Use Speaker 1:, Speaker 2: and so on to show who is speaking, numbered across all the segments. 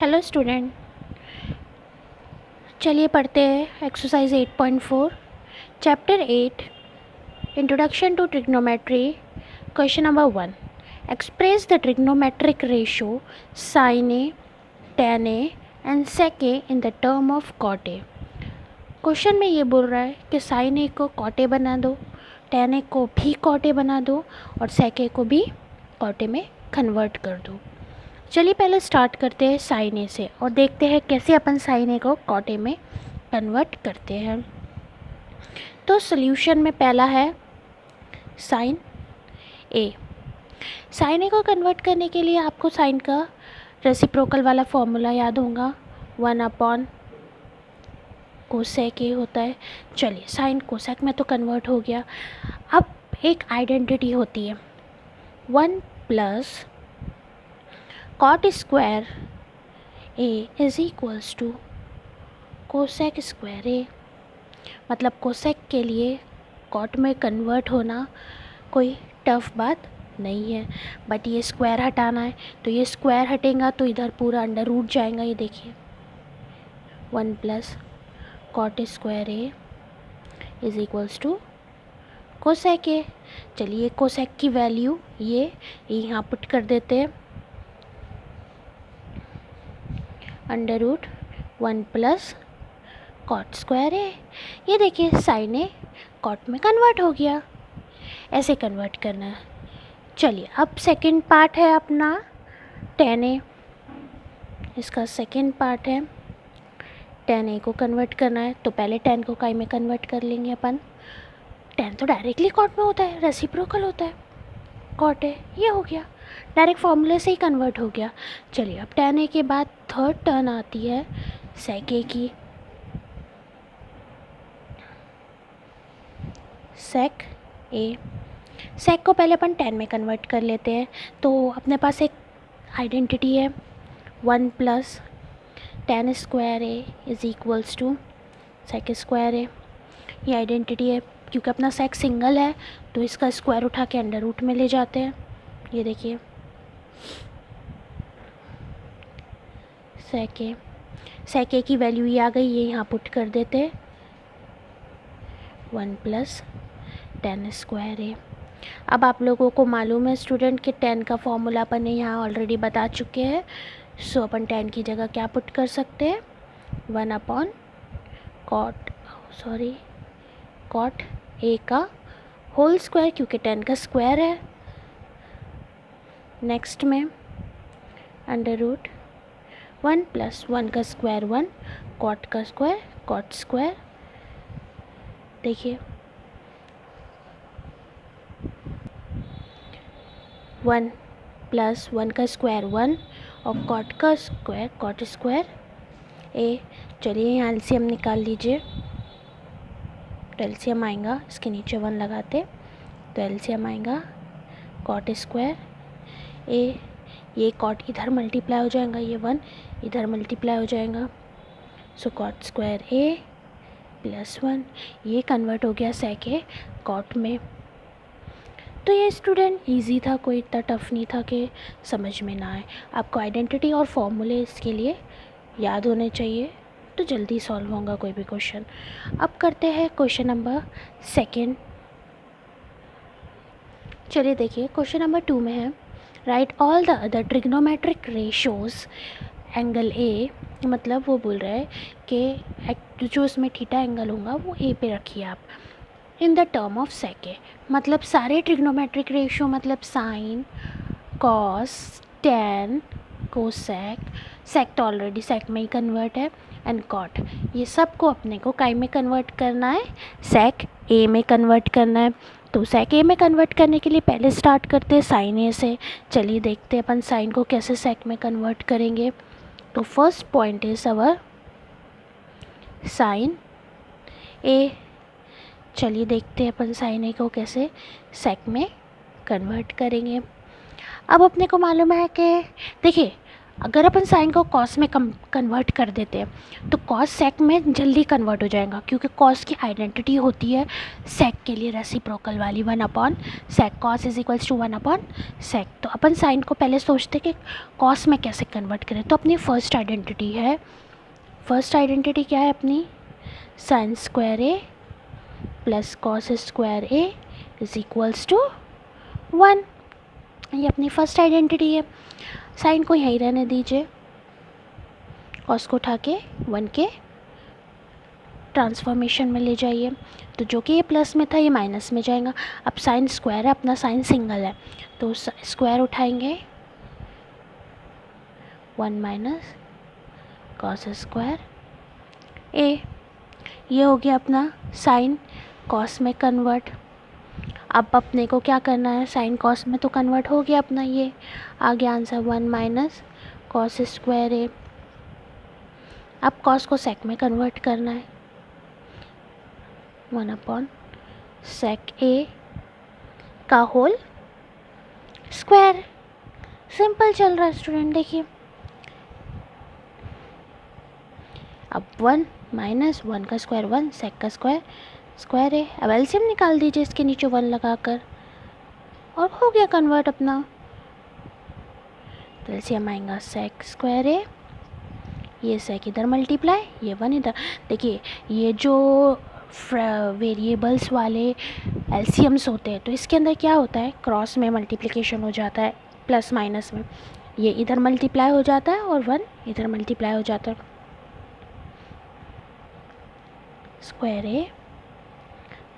Speaker 1: Hello student, चलिए पढ़ते हैं exercise 8.4 chapter 8 introduction to trigonometry. Question number 1, express the trigonometric ratio sine A, tan A and sec A in the term of cot A. Question में ये बोल रहा है कि साइन ए को cot ए बना दो, tan ए को भी cot ए बना दो और sec ए को भी cot ए में कन्वर्ट कर दो। चलिए पहले स्टार्ट करते हैं साइन ए से और देखते हैं कैसे अपन साइन ए को कॉट ए में कन्वर्ट करते हैं। तो सॉल्यूशन में पहला है साइन ए। साइन ए को कन्वर्ट करने के लिए आपको साइन का रेसिप्रोकल वाला फॉर्मूला याद होगा, 1/कोसेक ए होता है। चलिए साइन कोसेक में तो कन्वर्ट हो गया। अब एक आइडेंटिटी होती है 1 + cot square A is equals to cosec square A. मतलब कोसेक के लिए कॉट में कन्वर्ट होना कोई टफ बात नहीं है, बट ये स्क्वायर हटाना है तो ये स्क्वायर हटेगा तो इधर पूरा अंडर रूट जाएगा। ये देखिए 1 + cot square A is equals to cosec A. चलिए कोसेक की वैल्यू ये यहाँ पुट कर देते हैं, √1 + cot स्क्वायर ए। ये देखिए साइन ए कॉट में कन्वर्ट हो गया। ऐसे कन्वर्ट करना है। चलिए अब सेकंड पार्ट है अपना tan ए। इसका सेकंड पार्ट है tan ए को कन्वर्ट करना है तो पहले tan को काई में कन्वर्ट कर लेंगे अपन। tan तो डायरेक्टली कॉट में होता है, रेसिप्रोकल होता है कॉट ए। ये हो गया, डायरेक्ट फॉर्मूले से ही कन्वर्ट हो गया। चलिए अब tan ए के बाद थर्ड टर्न आती है sec ए की। sec ए, sec को पहले अपन tan में कन्वर्ट कर लेते हैं। तो अपने पास एक आइडेंटिटी है 1 + tan square A is equals to sec square A. ये आइडेंटिटी है क्योंकि अपना sec सिंगल है तो इसका स्क्वायर उठा के अंडर रूट में ले जाते हैं। ये देखिए sec ए की वैल्यू ये आ गई, ये यहाँ पुट कर देते हैं 1 + tan स्क्वायर ए। अब आप लोगों को मालूम है स्टूडेंट कि tan का फॉर्मूला अपन ने यहाँ ऑलरेडी बता चुके हैं। सो अपन tan की जगह क्या पुट कर सकते हैं, 1/cot ए का होल स्क्वायर, क्योंकि tan का स्क्वायर है। नेक्स्ट में √1 + 1 का स्क्वायर 1, cot का स्क्वायर cot स्क्वायर। देखिए 1 + 1 का स्क्वायर 1 और cot का स्क्वायर cot स्क्वायर ए। चलिए यहाँ एलसीएम निकाल लीजिए। तो एलसीएम आएगा, इसके नीचे 1 लगाते तो एलसीएम आएगा cot स्क्वायर ए। ये cot इधर मल्टीप्लाई हो जाएगा, ये 1 इधर मल्टीप्लाई हो जाएगा। सो cot स्क्वायर ए + 1 ये कन्वर्ट हो गया sec ए cot में। तो ये स्टूडेंट इजी था, कोई इतना टफ नहीं था कि समझ में ना आए। आपको आइडेंटिटी और फॉर्मूले इसके लिए याद होने चाहिए तो जल्दी सॉल्व होगा कोई भी क्वेश्चन। अब करते हैं क्वेश्चन नंबर 2। चलिए देखिए क्वेश्चन नंबर 2 में है right all the other trigonometric ratios angle A. मतलब वो बोल रहा है कि जो इसमें थीटा एंगल होगा वो ए पे रखिए आप इन द टर्म ऑफ sec ए। मतलब सारे ट्रिग्नोमेट्रिक रेशियो मतलब साइन, कॉस, tan, कोसेक, सेक तो ऑलरेडी सेक में ही कन्वर्ट है, एंड कॉट, ये सब को अपने को काई में कन्वर्ट करना है, sec ए में कन्वर्ट करना है। तो sec ए में कन्वर्ट करने के लिए पहले स्टार्ट करते हैं साइन ए से। चलिए देखते हैं अपन साइन को कैसे sec में कन्वर्ट करेंगे। तो first point is our sine A. चलिए देखते हैं अपन साइन ए को कैसे sec में कन्वर्ट करेंगे। अब अपने को मालूम है कि देखिए अगर अपन साइन को कॉस में कन्वर्ट कर देते हैं तो कॉस सेक में जल्दी कन्वर्ट हो जाएगा, क्योंकि कॉस की आइडेंटिटी होती है सेक के लिए रेसिप्रोकल वाली, 1/sec cos is equals to 1/sec। तो अपन साइन को पहले सोचते कि कॉस में कैसे कन्वर्ट करें। तो अपनी फर्स्ट आइडेंटिटी क्या है अपनी, sine square A plus cos square A is equals to 1। ये अपनी फर्स्ट आइडेंटिटी है। साइन को यहीं रहने दीजिए, कॉस को उठा के 1 के ट्रांसफॉर्मेशन में ले जाइए। तो जो कि ये प्लस में था ये माइनस में जाएगा। अब साइन स्क्वायर है, अपना साइन सिंगल है, तो स्क्वायर उठाएंगे 1 माइनस कॉस स्क्वायर ए। ये हो गया अपना साइन कॉस में कन्वर्ट। अब अपने को क्या करना है, साइन कॉस में तो कन्वर्ट हो गया अपना, ये आ गया आंसर 1 माइनस कॉस स्क्वायर ए। अब कॉस को सेक में कन्वर्ट करना है, 1/sec ए का होल स्क्वायर। सिंपल चल रहा है स्टूडेंट, देखिए। अब 1 माइनस 1 का स्क्वायर 1, सेक का स्क्वायर है। अब एलसीएम निकाल दीजिए इसके नीचे 1 लगाकर, और हो गया कन्वर्ट अपना। तो एलसीएम आएगा सेक स्क्वायर है, ये सेक इधर मल्टीप्लाई, ये 1 इधर। देखिए ये जो वेरिएबल्स वाले एलसीएम्स होते हैं तो इसके अंदर क्या होता है, क्रॉस में मल्टीप्लिकेशन हो जाता है, प्लस माइनस में ये इधर मल्टीप्लाई हो जाता है और 1 इधर मल्टीप्लाई हो जाता है। स्क्वायर ए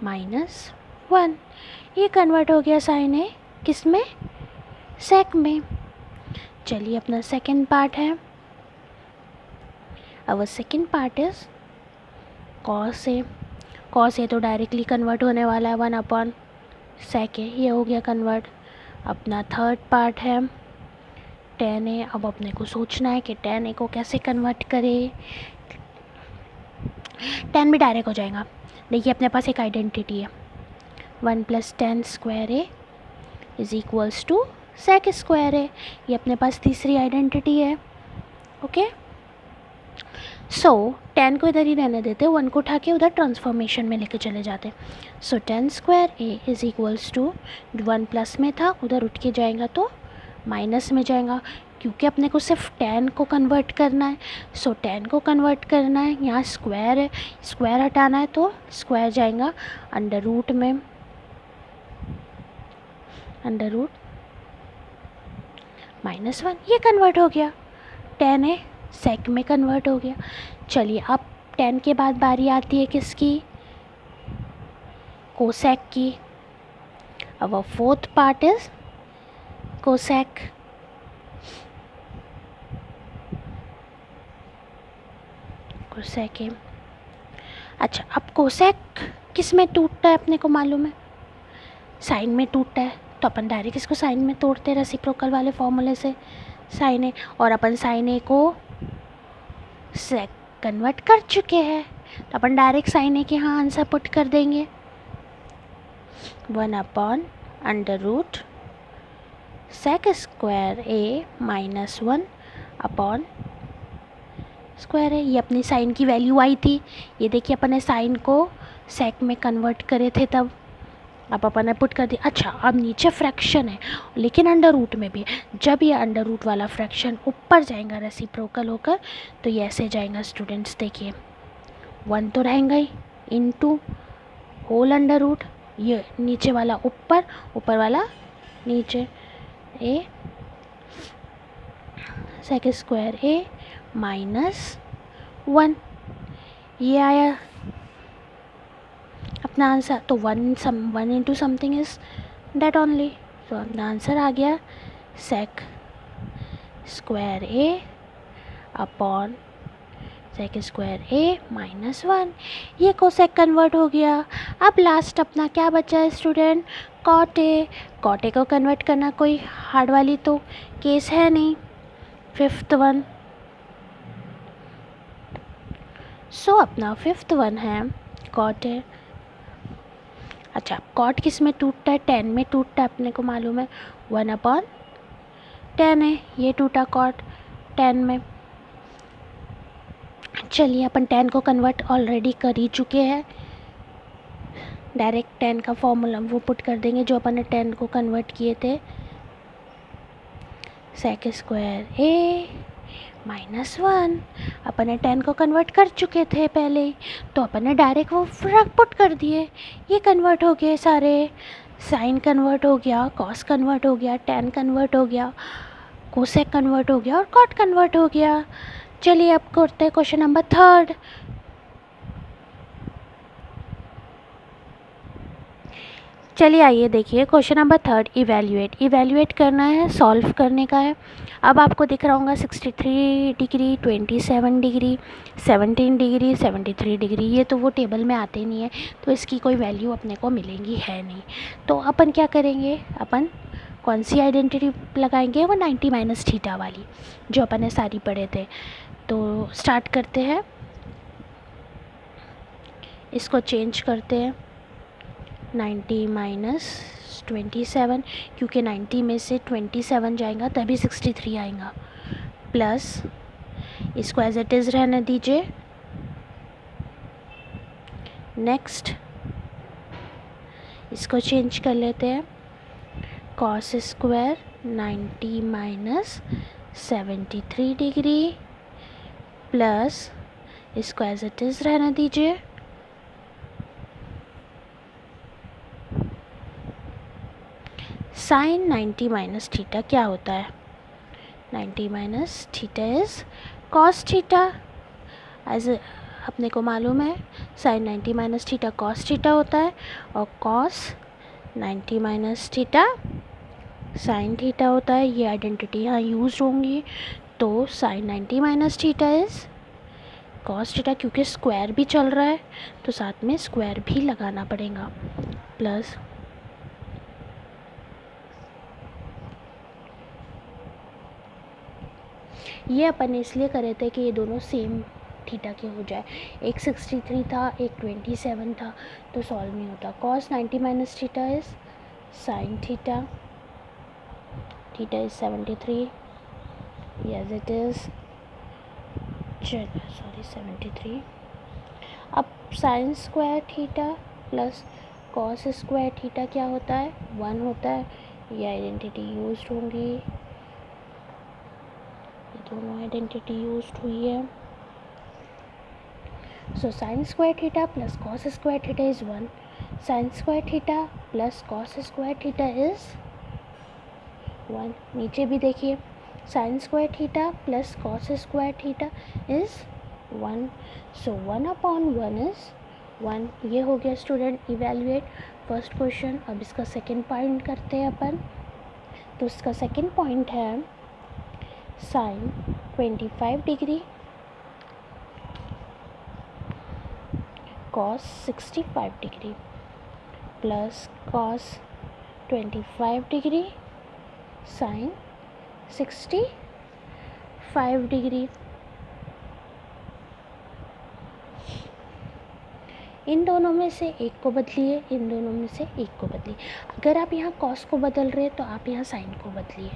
Speaker 1: माइनस 1, ये कन्वर्ट हो गया साइन ए किस में, सेक में। चलिए अपना सेकंड पार्ट है, अब second part is cos A. Cos A तो डायरेक्टली कन्वर्ट होने वाला है 1/sec ए, ये हो गया कन्वर्ट। अपना थर्ड पार्ट है tan ए। अब अपने को सोचना है कि tan ए को कैसे कन्वर्ट करें। tan भी डायरेक्ट हो जाएगा। देखिए अपने पास एक आइडेंटिटी है 1 + tan square A is equals to sec square A, ये अपने पास तीसरी आइडेंटिटी है। ओके, सो tan को इधर ही रहने देते, 1 को उठा के उधर ट्रांसफॉर्मेशन में लेके चले जाते। So tan square A is equals to 1 plus में था, उधर उठ के जाएगा तो माइनस में जाएगा, क्योंकि अपने को सिर्फ tan को कन्वर्ट करना है। सो tan को कन्वर्ट करना है, यहाँ स्क्वायर है, स्क्वायर हटाना है तो स्क्वायर जाएगा अंडर रूट में, अंडर रूट -1, ये कन्वर्ट हो गया। tan है सेक में कन्वर्ट हो गया। चलिए अब tan के बाद बारी आती है किसकी, कोसेक की। अब fourth part is cosec. Cosec है। अच्छा, अब कोसेक किस में टूटता है अपने को मालूम है, साइन में टूटता है, तो अपन डायरेक्ट इसको साइन में तोड़ते हैं रेसिप्रोकल वाले फॉर्मूले से, साइन ए। और अपन साइन ए को सेक कन्वर्ट कर चुके हैं, तो अपन डायरेक्ट साइन ए के यहाँ आंसर पुट कर देंगे 1/√sec square A -1 upon square है। ये अपनी साइन की वैल्यू आई थी, ये देखिए अपन ने साइन को सेक में कन्वर्ट करे थे तब, अब अपन ने पुट कर दिया। अच्छा, अब नीचे फ्रैक्शन है लेकिन अंडर रूट में भी है। जब ये अंडर रूट वाला फ्रैक्शन ऊपर जाएगा रेसिप्रोकल होकर तो ये ऐसे जाएगा स्टूडेंट्स, देखिए 1 तो रहेगा ही, इनटू होल अंडर रूट, ये नीचे वाला ऊपर, ऊपर वाला नीचे, ए सेक स्क्वायर ए -1, ये आया अपना आंसर। तो 1 into something is that only, तो अपना आंसर आ गया sec square A upon sec square A -1, ये कोसेक कन्वर्ट हो गया। अब लास्ट अपना क्या बचा है student, cot A. Cot A को कन्वर्ट करना कोई हार्ड वाली तो केस है नहीं, फिफ्थ वन। सो अपना फिफ्थ वन है कॉट ए। अच्छा, कॉट किस में टूटता है, tan में टूटता है, अपने को मालूम है 1/tan है, ये टूटा कॉट, 10 में। चलिए अपन 10 को कन्वर्ट ऑलरेडी कर ही चुके हैं, डायरेक्ट 10 का फॉर्मूला वो पुट कर देंगे जो अपन ने 10 को कन्वर्ट किए थे। सेक स्क्वायर ए -1, अपन ने 10 को कन्वर्ट कर चुके थे पहले ही, तो अपन ने डायरेक्ट वो रख पुट कर दिए, ये कन्वर्ट हो गए सारे। साइन कन्वर्ट हो गया, कॉस कन्वर्ट हो गया, टेन कन्वर्ट हो गया, कोसेक कन्वर्ट हो गया और कॉट कन्वर्ट हो गया। चलिए अब करते हैं क्वेश्चन नंबर 3। चलिए आइए देखिए क्वेश्चन नंबर 3, इवैल्यूएट करना है, सॉल्व करने का है। अब आपको दिख रहा होगा 63 डिग्री, 27 डिग्री, 17 डिग्री, 73 डिग्री, ये तो वो टेबल में आते नहीं है, तो इसकी कोई वैल्यू अपने को मिलेंगी है नहीं। तो अपन क्या करेंगे, अपन कौन सी आइडेंटिटी लगाएंगे, वो 90 माइनस थीटा वाली जो अपन ने सारी पढ़े थे। तो स्टार्ट करते हैं, इसको चेंज करते हैं 90 माइनस 27, क्योंकि 90 में से 27 जाएगा तभी 63 आएगा, प्लस इसको एज इट इज़ रहने दीजिए। नेक्स्ट इसको चेंज कर लेते हैं, cos square 90 minus 73 degree, plus इसको एज इट इज़ रहने दीजिए। साइन 90 माइनस थीटा क्या होता है, 90 minus theta is cos theta, as अपने को मालूम है sine 90 minus theta cos theta होता है, और cos 90 minus theta sine theta होता है। ये आइडेंटिटी यहाँ यूज होंगी, तो sine 90 minus theta is cos theta, क्योंकि स्क्वायर भी चल रहा है तो साथ में स्क्वायर भी लगाना पड़ेगा, प्लस ये अपन ने इसलिए करे थे कि ये दोनों सेम थीटा के हो जाए, एक 63 था एक 27 था, तो सॉल्व नहीं होता। Cos 90 minus theta is sine theta, theta is 73, yes it is, sorry 73। अब sign square theta plus cos square theta क्या होता है, 1 होता है। ये आइडेंटिटी यूज होंगी, दोनों आइडेंटिटी यूज हुई है। सो sine square theta plus cos square theta is 1, sign square theta plus cos square theta is 1। नीचे भी देखिए, sine square theta plus cos square theta is 1, so 1/1 is 1। ये हो गया स्टूडेंट इवैल्यूएट फर्स्ट क्वेश्चन। अब इसका सेकेंड पॉइंट करते हैं अपन। तो इसका सेकेंड पॉइंट है sine 25 degree cos 65 degree plus cos 25 degree sine 65 degree. इन दोनों में से एक को बदलिए, इन दोनों में से एक को बदलिए। अगर आप यहाँ कॉस को बदल रहे हैं तो आप यहाँ साइन को बदलिए।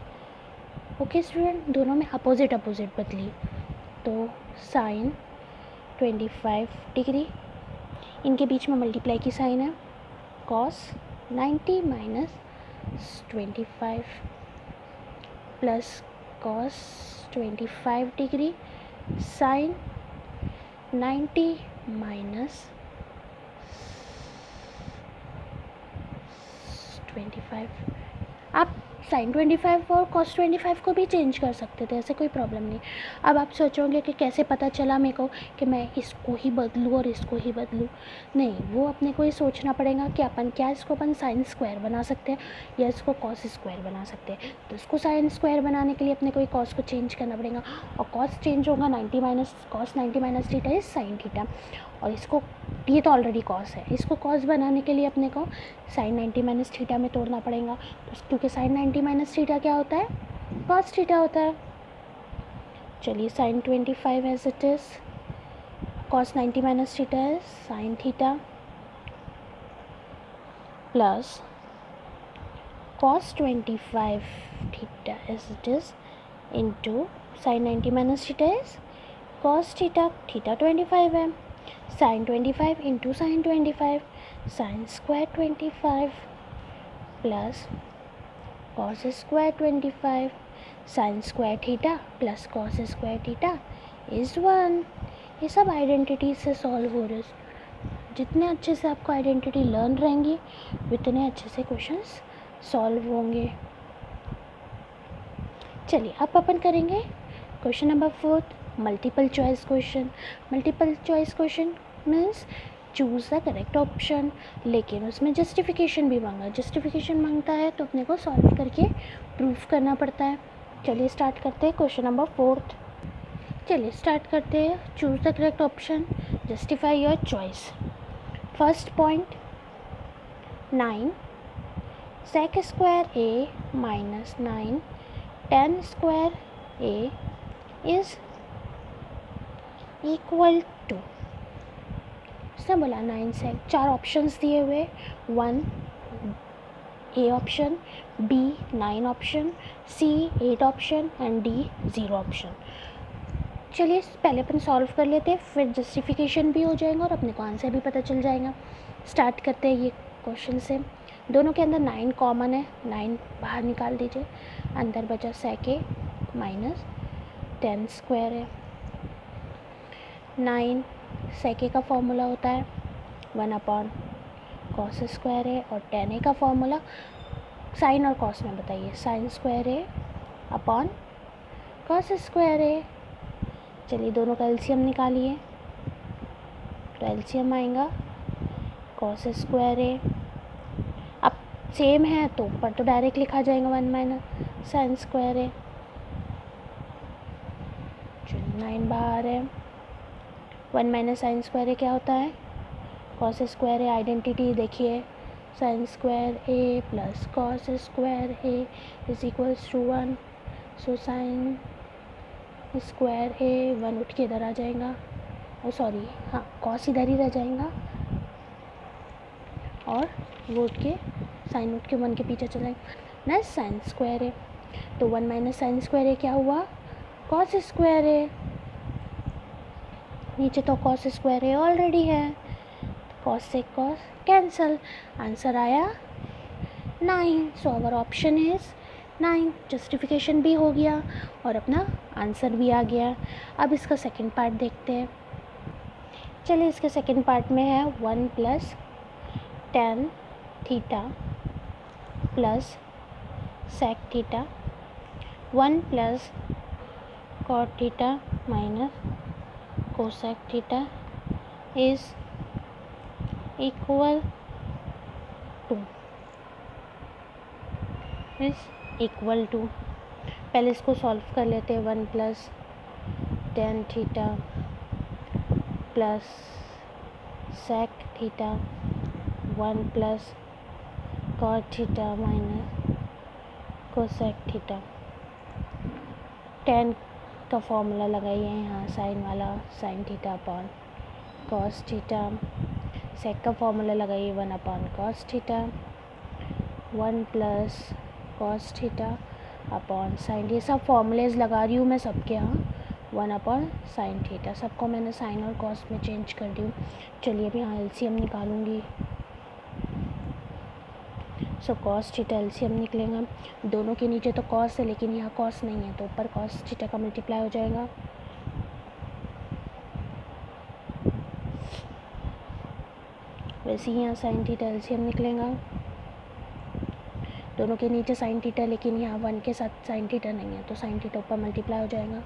Speaker 1: ओके स्टूडेंट, दोनों में अपोजिट अपोजिट बदलिए। तो साइन 25 डिग्री, इनके बीच में मल्टीप्लाई की साइन है, cos 90 minus 25 plus cos 25 degree sign 90 minus 25। आप साइन 25 और कॉस 25 को भी चेंज कर सकते थे, ऐसे कोई प्रॉब्लम नहीं। अब आप सोचोगे कि कैसे पता चला मेरे को कि मैं इसको ही बदलूँ और इसको ही बदलूँ, नहीं, वो अपने को ही सोचना पड़ेगा कि अपन क्या इसको अपन साइन स्क्वायर बना सकते हैं या इसको कॉस स्क्वायर बना सकते हैं। तो इसको साइन स्क्वायर बनाने के लिए अपने को ही कॉस को चेंज करना पड़ेगा, और कॉस चेंज होगा 90 minus cos 90 minus theta is sine theta, और इसको ये तो ऑलरेडी कॉस है, इसको कॉस बनाने के लिए अपने को साइन 90 माइनस थीटा में तोड़ना पड़ेगा। तो क्योंकि साइन 90 माइनस थीटा क्या होता है, कॉस थीटा होता है। चलिए sine 25 as it is, cos 90 minus theta है sine theta plus cos 25 theta as it is into sine 90 minus theta is cos theta, theta 25 है, sine 25 into sine 25, sine square 25 plus cos square 25, sine square theta plus cos square theta is 1। ये सब identity से solve हो रहे। जितने अच्छे से आपको आइडेंटिटी लर्न रहेंगी उतने अच्छे से क्वेश्चंस सॉल्व होंगे। चलिए अब अपन करेंगे question number 4, multiple choice question. Multiple choice question means choose the correct option, लेकिन उसमें जस्टिफिकेशन भी मांगा। जस्टिफिकेशन मांगता है तो अपने को सॉल्व करके प्रूफ करना पड़ता है। चलिए स्टार्ट करते हैं क्वेश्चन नंबर 4। चलिए स्टार्ट करते हैं। Choose the correct option, justify your choice. First point 9 sec square a minus 9 tan square a is equal to, उसने बोला 9 sec, 4 ऑप्शंस दिए हुए, 1 A option, B 9 option, C 8 option and D 0 option. चलिए पहले अपन solve कर लेते हैं, फिर जस्टिफिकेशन भी हो जाएगा और अपने को आंसर भी पता चल जाएगा। स्टार्ट करते हैं ये क्वेश्चन से। दोनों के अंदर 9 कॉमन है, 9 बाहर निकाल दीजिए, अंदर बचा sec a minus tan square है। 9 sec a का फॉर्मूला होता है 1 cos स्क्वायर है, और tan a का फॉर्मूला साइन और कॉस में बताइए, साइन स्क्वायर है अपॉन कॉस स्क्वायर है। चलिए दोनों का एलसीएम निकालिए, तो एलसीएम आएगा कॉस स्क्वायर है, अब सेम है तो ऊपर तो डायरेक्ट लिखा जाएगा 1 माइनस साइन स्क्वायर है। 9 बाहर है, 1 माइनस साइन स्क्वायर है क्या होता है, कॉस स्क्वायर है। आइडेंटिटी देखिए, sine square A plus cos square A is equals to 1, so sine square A 1 उठ के इधर आ जाएगा, ओ सॉरी हाँ कॉस इधर ही रह जाएगा और वो उठ के साइन उठ के 1 के पीछे चलाएंगे ना, साइन स्क्वायर है। तो 1 माइनस साइन स्क्वायर है क्या हुआ, कॉस स्क्वायर है। नीचे तो कॉस स्क्वायर है ऑलरेडी है, कॉस से कॉस कैंसल, आंसर आया 9। So our option is 9। Justification भी हो गया और अपना आंसर भी आ गया। अब इसका सेकंड पार्ट देखते हैं। चलिए इसके सेकंड पार्ट में है 1 plus tan theta plus sec theta, 1 plus cot theta minus cosec theta is equal to, पहले इसको सॉल्व कर लेते हैं। 1 plus tan theta plus sec theta, 1 plus cot theta minus cosec theta. tan का formula लगाइए यहाँ, साइन वाला, sine theta upon cos theta. sec का फॉर्मूला लगाइए 1 upon cos theta, 1 plus cos theta upon sine. ये सब फॉर्मूलेज लगा रही हूँ मैं सबके यहाँ, 1 अपॉन साइन थीटा। सबको मैंने साइन और कॉस में चेंज कर दी हूँ। चलिए अब यहाँ एलसीएम निकालूंगी। सो कॉस थीटा एलसीएम निकलेगा, दोनों के नीचे तो कॉस है लेकिन यहाँ कॉस नहीं है तो ऊपर कॉस थीटा का मल्टीप्लाई हो जाएगा। वैसे ही यहाँ साइन थीटा एलसीएम निकलेगा, दोनों के नीचे साइन थीटा लेकिन यहाँ 1 के साथ साइन थीटा नहीं है तो साइन थीटा ऊपर मल्टीप्लाई हो जाएगा।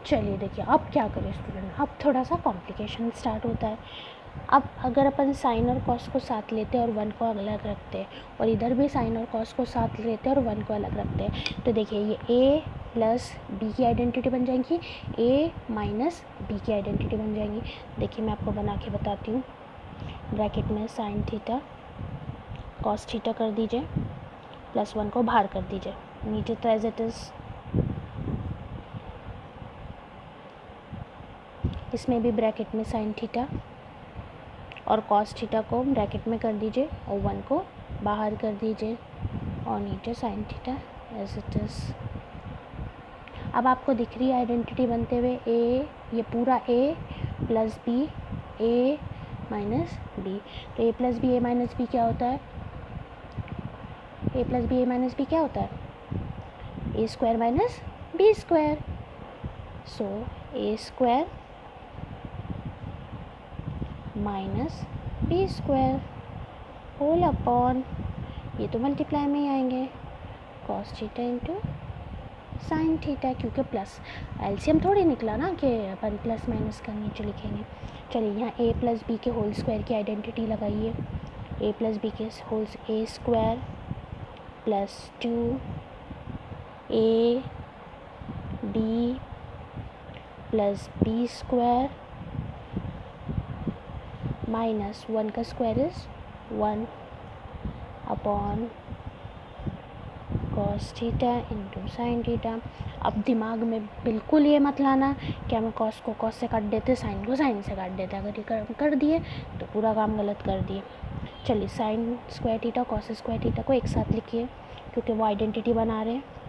Speaker 1: चलिए देखिए अब क्या करें स्टूडेंट, अब थोड़ा सा कॉम्प्लिकेशन स्टार्ट होता है। अब अगर अपन साइन और कॉस को साथ लेते हैं और 1 को अलग रखते हैं, और इधर भी साइन और कॉस को साथ लेते हैं और 1 को अलग रखते हैं, तो देखिए ये a प्लस बी की आइडेंटिटी बन जाएगी, a माइनस बी की आइडेंटिटी बन जाएगी। देखिए मैं आपको बना के बताती हूँ। ब्रैकेट में साइन थीटा कॉस थीटा कर दीजिए, प्लस 1 को बाहर कर दीजिए, नीचे तो एज इट इज़। इसमें भी ब्रैकेट में साइन थीटा और कॉस थीटा को ब्रैकेट में कर दीजिए और 1 को बाहर कर दीजिए और नीचे sine theta as it is. अब आपको दिख रही है आइडेंटिटी बनते हुए ए, ये पूरा A plus B, A minus B. तो A plus B, A minus B क्या होता है? A plus B, A minus B क्या होता है? A square minus B square. So A square minus B square whole upon, ये तो multiply में ही आएंगे, cos theta into sine theta, क्योंकि प्लस एलसीएम थोड़ी निकला ना कि अपन प्लस माइनस का नीचे लिखेंगे। चलिए यहाँ ए प्लस बी के होल स्क्वायर की आइडेंटिटी लगाइए। ए प्लस बी के whole, A square plus 2 A B plus B square minus 1 का square is 1 upon cos theta into sine theta. अब दिमाग में बिल्कुल ये मत लाना कि हमें कॉस को कॉस से काट देते, साइन को साइन से काट देते। अगर ये कर दिए तो पूरा काम गलत कर दिए। चलिए sign square theta cos square theta को एक साथ लिखिए क्योंकि वो आइडेंटिटी बना रहे हैं।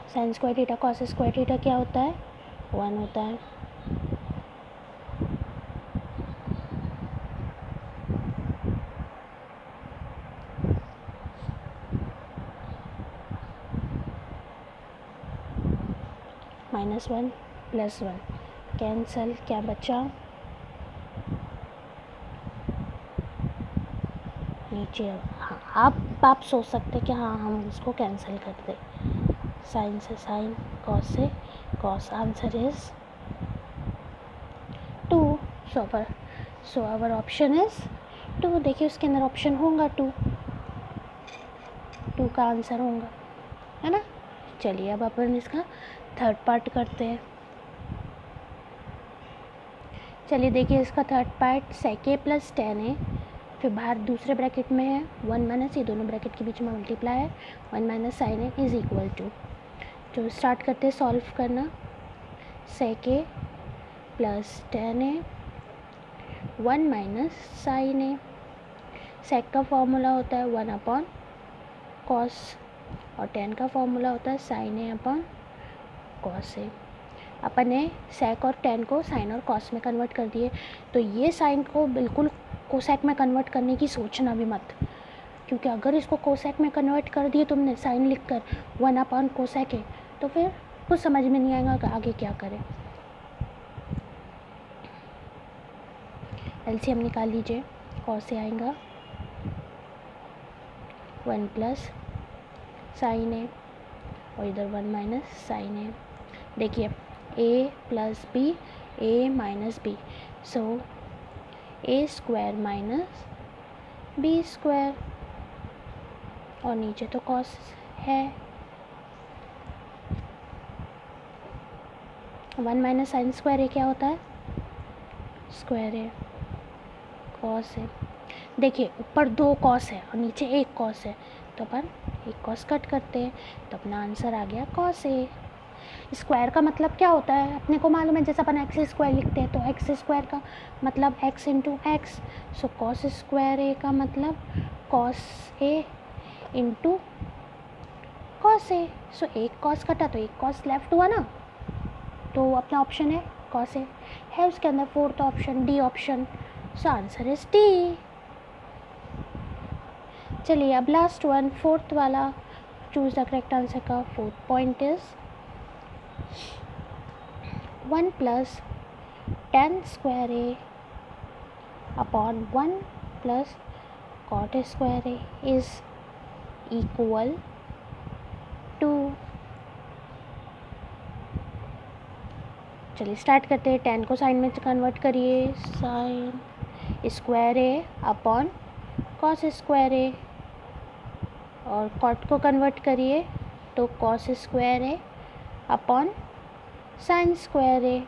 Speaker 1: Sign square theta cos square theta क्या होता है? 1 होता है। -1 +1 कैंसल, क्या बचा? नीचे। हाँ, आप सोच सकते कि हाँ हम इसको कैंसिल कर दें, साइन से साइन, कॉस से cos, answer is 2। So our option is 2। देखिए उसके अंदर ऑप्शन होगा 2 का आंसर होगा, है ना। चलिए अब अपन इसका थर्ड पार्ट करते हैं। चलिए देखिए इसका third part sec a plus 10a, फिर बाहर दूसरे ब्रैकेट में है 1 माइनस, ये दोनों ब्रैकेट के बीच में मल्टीप्लाई है, 1 minus sine A is equal to, तो स्टार्ट करते हैं सॉल्व करना। sec a plus 10a 1 minus sine A, sec का फॉर्मूला होता है 1 अपॉन कॉस और 10 का फॉर्मूला होता है sign A upon cos A. अपन ने sec और 10 को साइन और कॉस में कन्वर्ट कर दिए, तो ये साइन को बिल्कुल कोसेक में कन्वर्ट करने की सोचना भी मत, क्योंकि अगर इसको कोसेक में कन्वर्ट कर दिए तुमने साइन लिख कर 1 अपॉन कोसेक है, तो फिर कुछ समझ में नहीं आएगा कि आगे क्या करें। एलसीएम निकाल लीजिए, कॉस से आएगा 1 प्लस साइन ए और इधर 1 माइनस साइन ए। देखिए a plus B, A minus B, so A square minus B square, और नीचे तो कॉस है। 1 माइनस साइन स्क्वायर ए क्या होता है? स्क्वायर ए कॉस है। देखिए ऊपर 2 कॉस है और नीचे 1 कॉस है, तो अपन 1 कॉस कट करते हैं, तो अपना आंसर आ गया कॉस ए। स्क्वायर का मतलब क्या होता है अपने को मालूम है, जैसे अपन एक्स स्क्वायर लिखते हैं तो एक्स स्क्वायर का मतलब X into X, so cos square A का मतलब cos A into cos A. So 1 cos कटा तो 1 कॉस लेफ्ट हुआ ना, तो अपना ऑप्शन है कॉस ए है। उसके अंदर fourth option D option, so answer is D. चलिए अब लास्ट वन, फोर्थ वाला, चूज द करेक्ट आंसर का fourth point is 1 plus tan square A upon 1 plus cot square A is equal to. चलिए start करते हैं। tan को sine में convert करिए, sine square A upon cos square A, और cot को convert करिए तो cos square A upon sine square A.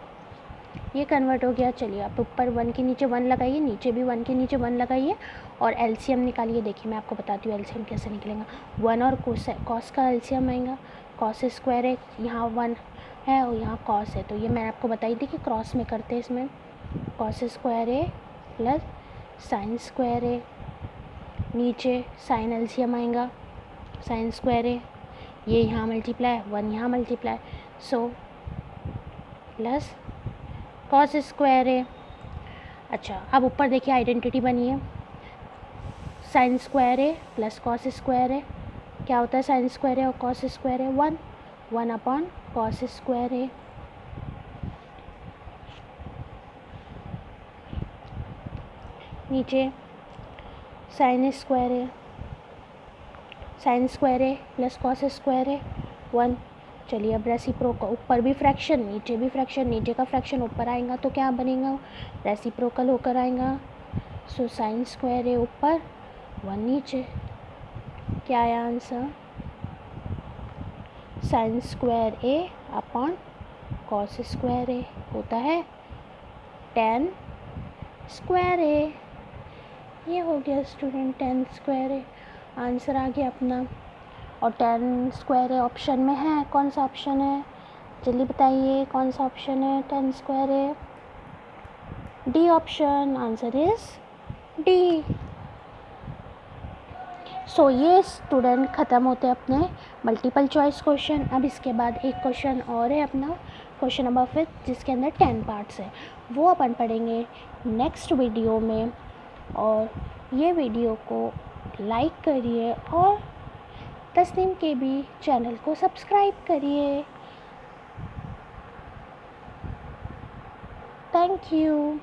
Speaker 1: ये कन्वर्ट हो गया। चलिए आप ऊपर 1 के नीचे 1 लगाइए, नीचे भी 1 के नीचे 1 लगाइए और एलसीएम निकालिए। देखिए मैं आपको बताती हूँ एलसीएम कैसे निकलेगा। 1 और कॉस का एलसीएम आएगा, कॉस स्क्वायर है, यहाँ 1 है और यहाँ कॉस है, तो ये मैंने आपको बताई थी कि क्रॉस में करते हैं इसमें। कॉस स्क्वायर है प्लस साइन स्क्वायर है, नीचे साइन एलसीएम आएगा, साइन स्क्वायर है, ये यहाँ मल्टीप्लाई 1 यहाँ multiply, so plus cos square है। अच्छा अब ऊपर देखिए आइडेंटिटी बनी है, साइन स्क्वायर है प्लस कॉस स्क्वायर है, क्या होता है साइन स्क्वायर है और कॉस स्क्वायर है 1, 1 अपॉन कॉस स्क्वायर है। नीचे साइन स्क्वायर है, साइन स्क्वायर है प्लस कॉस स्क्वायर है 1। चलिए अब रेसिप्रोकल, ऊपर भी फ्रैक्शन नीचे भी फ्रैक्शन, नीचे का फ्रैक्शन ऊपर आएगा तो क्या बनेगा, रेसिप्रोकल होकर आएगा। सो साइन स्क्वायर है ऊपर 1 नीचे, क्या आया answer, sign square A upon cos square ए होता है tan स्क्वायर ए। ये हो गया स्टूडेंट tan स्क्वायर ए, आंसर आ गया अपना। और tan स्क्वायर ए ऑप्शन में है, कौन सा ऑप्शन है जल्दी बताइए, कौन सा ऑप्शन है tan square A, D option, answer is D. So ये स्टूडेंट ख़त्म होते हैं अपने मल्टीपल चॉइस क्वेश्चन। अब इसके बाद एक क्वेश्चन और है अपना क्वेश्चन नंबर 5, जिसके अंदर 10 पार्ट्स है, वो अपन पढ़ेंगे नेक्स्ट वीडियो में। और ये वीडियो को लाइक करिए और तस्नीम के भी चैनल को सब्सक्राइब करिए। Thank you.